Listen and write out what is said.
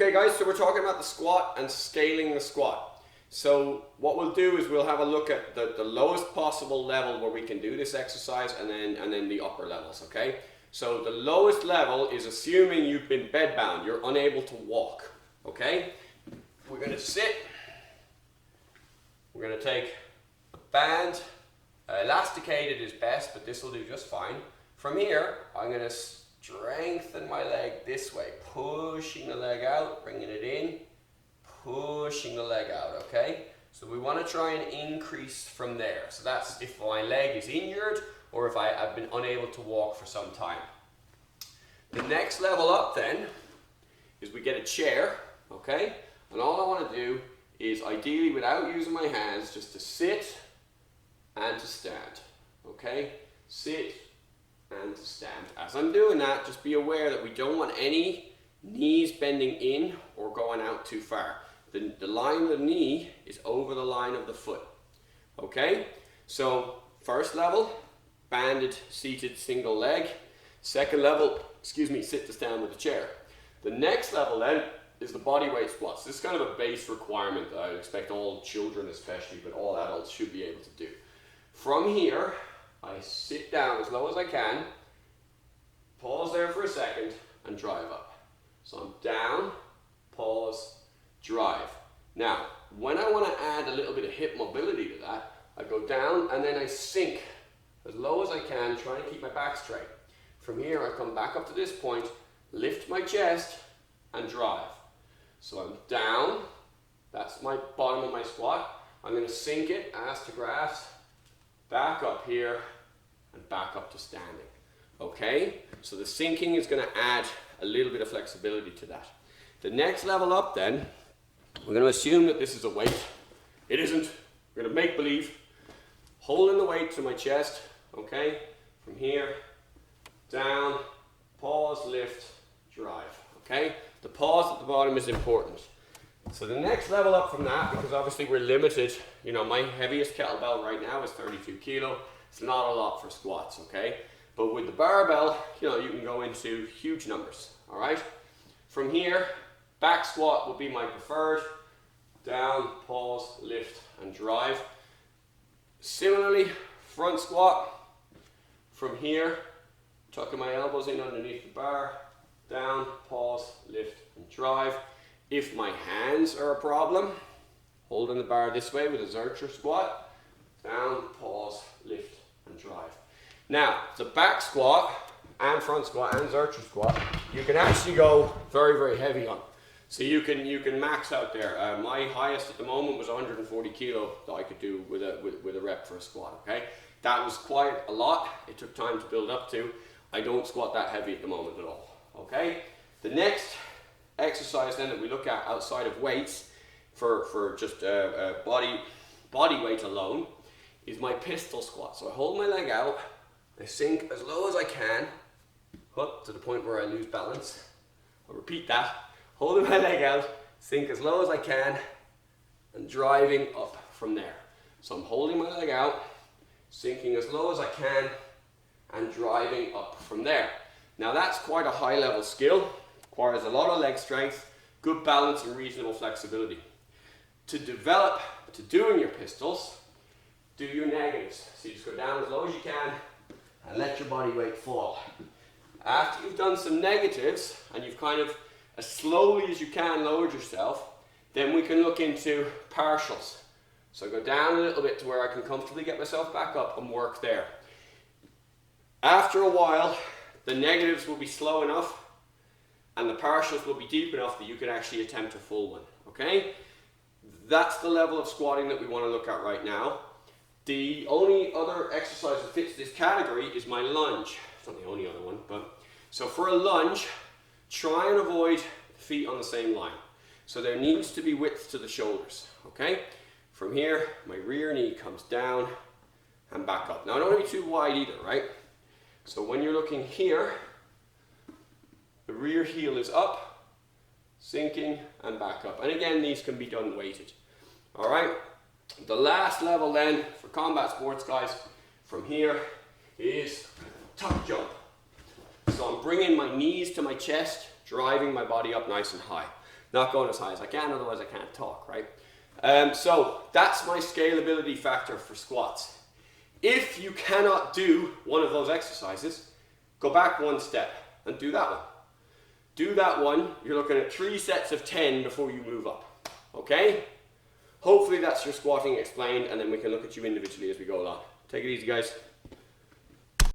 Okay guys, so we're talking about the squat and scaling the squat. So what we'll do is we'll have a look at the lowest possible level where we can do this exercise and then the upper levels, okay? So the lowest level is assuming you've been bedbound, you're unable to walk, okay? We're going to sit, we're going to take a band, elasticated is best, but this will do just fine. From here, I'm going to strengthen my leg this way, pushing the leg out, bringing it in, pushing the leg out, okay? So we want to try and increase from there. So that's if my leg is injured or if I've been unable to walk for some time. The next level up then is we get a chair, okay? And all I want to do is ideally without using my hands just to sit and to stand, okay? Sit and to stand. As I'm doing that, just be aware that we don't want any knees bending in or going out too far. The line of the knee is over the line of the foot, okay? So first level, banded, seated, single leg. Second level, sit to stand with the chair. The next level then is the body weight squats. This is kind of a base requirement that I would expect all children especially, but all adults should be able to do. From here, I sit down as low as I can, pause there for a second, and drive up. So I'm down, pause, drive. Now, when I want to add a little bit of hip mobility to that, I go down and then I sink as low as I can, trying to keep my back straight. From here, I come back up to this point, lift my chest, and drive. So I'm down, that's my bottom of my squat. I'm going to sink it, ass to grass, back up here, and back up to standing. Okay? So the sinking is going to add a little bit of flexibility to that. The next level up then, we're going to assume that this is a weight. It isn't. We're going to make believe. Holding the weight to my chest, okay? From here, down, pause, lift, drive, okay? The pause at the bottom is important. So the next level up from that, because obviously we're limited, you know, my heaviest kettlebell right now is 32 kilo. It's not a lot for squats, okay? But with the barbell, you know, you can go into huge numbers, all right? From here, back squat would be my preferred. Down, pause, lift, and drive. Similarly, front squat. From here, tucking my elbows in underneath the bar. Down, pause, lift, and drive. If my hands are a problem, holding the bar this way with a zercher squat. Down, pause, lift, and drive. Now, the back squat and front squat and zercher squat, you can actually go very, very heavy on. So you can max out there. My highest at the moment was 140 kilo that I could do with a rep for a squat, okay? That was quite a lot. It took time to build up to. I don't squat that heavy at the moment at all, okay? The next exercise then that we look at outside of weights for just body weight alone is my pistol squat. So I hold my leg out, I sink as low as I can, up to the point where I lose balance. I'll repeat that. Holding my leg out, sink as low as I can, and driving up from there. So I'm holding my leg out, sinking as low as I can, and driving up from there. Now that's quite a high level skill, requires a lot of leg strength, good balance and reasonable flexibility. To develop to doing your pistols, do your negatives. So you just go down as low as you can, and let your body weight fall. After you've done some negatives, and you've kind of as slowly as you can lowered yourself, then we can look into partials. So go down a little bit to where I can comfortably get myself back up and work there. After a while, the negatives will be slow enough and the partials will be deep enough that you can actually attempt a full one, okay? That's the level of squatting that we want to look at right now. The only other exercise that fits this category is my lunge. It's not the only other one, but so for a lunge, try and avoid the feet on the same line. So there needs to be width to the shoulders, okay? From here, my rear knee comes down and back up. Now I don't want to be too wide either, right? So when you're looking here, the rear heel is up, sinking and back up. And again, these can be done weighted, all right? The last level then for combat sports guys from here is tuck jump. So I'm bringing my knees to my chest, driving my body up nice and high. Not going as high as I can, otherwise I can't talk, right? So that's my scalability factor for squats. If you cannot do one of those exercises, go back one step and do that one. Do that one. You're looking at 3 sets of 10 before you move up. Okay? Hopefully that's your squatting explained, and then we can look at you individually as we go along. Take it easy, guys.